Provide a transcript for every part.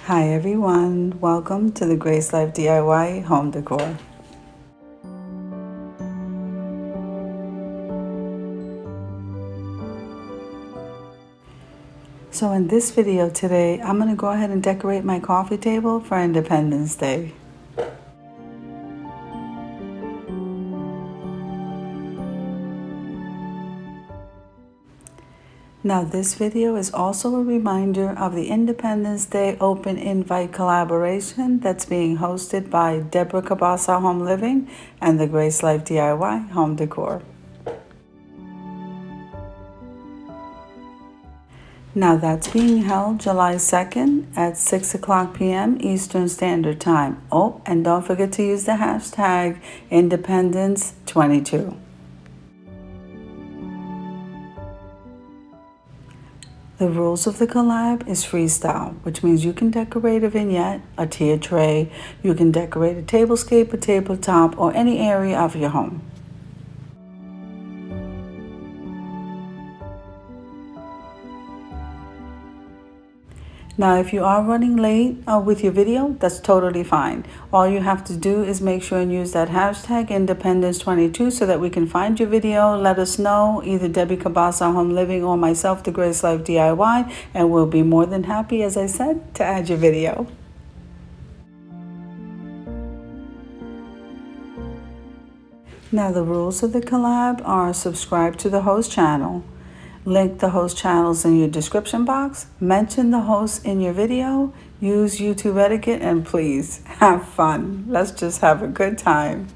Hi everyone, welcome to the Grace Life DIY Home Decor. So in this video today, I'm going to go ahead and decorate my coffee table for Independence Day. Now this video is also a reminder of the Independence Day Open Invite collaboration that's being hosted by Deborah Cabasa Home Living and the Grace Life DIY Home Decor. Now that's being held July 2nd at 6 o'clock p.m. Eastern Standard Time. Oh, and don't forget to use the hashtag Independence22. The rules of the collab is freestyle, which means you can decorate a vignette, a tier tray, you can decorate a tablescape, a tabletop, or any area of your home. Now, if you are running late with your video, that's totally fine. All you have to do is make sure and use that hashtag Independence22 so that we can find your video. Let us know, either Debbie Cabasa Home Living or myself, the Grace Life DIY, and we'll be more than happy, as I said, to add your video. Now, the rules of the collab are: subscribe to the host channel, link the host channels in your description box, mention the host in your video, use YouTube etiquette, and please have fun. Let's just have a good time.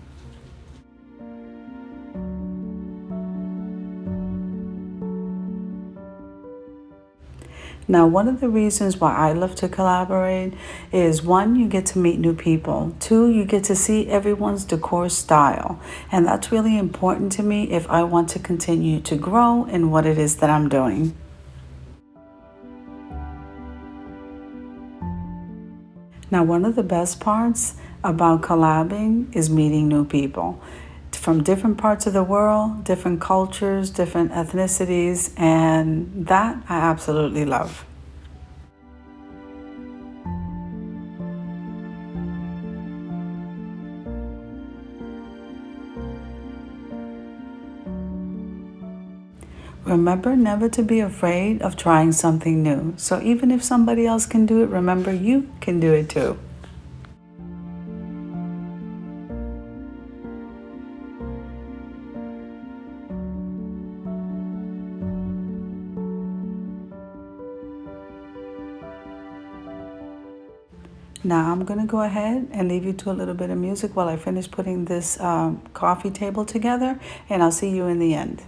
Now, one of the reasons why I love to collaborate is, one, you get to meet new people. Two, you get to see everyone's decor style. And that's really important to me if I want to continue to grow in what it is that I'm doing. Now, one of the best parts about collabing is meeting new people from different parts of the world, different cultures, different ethnicities, and that I absolutely love. Remember never to be afraid of trying something new. So even if somebody else can do it, remember you can do it too. Now I'm going to go ahead and leave you to a little bit of music while I finish putting this coffee table together, and I'll see you in the end.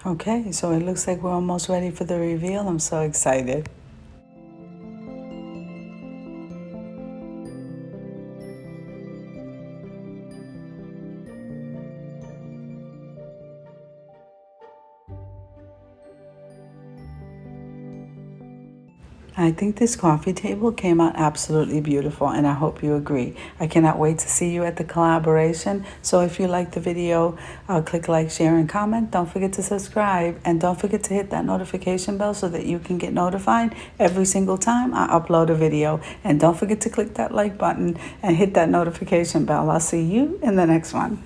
Okay, so it looks like we're almost ready for the reveal. I'm so excited. I think this coffee table came out absolutely beautiful, and I hope you agree. I cannot wait to see you at the collaboration. So if you like the video, click like, share, and comment. Don't forget to subscribe, and don't forget to hit that notification bell so that you can get notified every single time I upload a video. And don't forget to click that like button and hit that notification bell. I'll see you in the next one.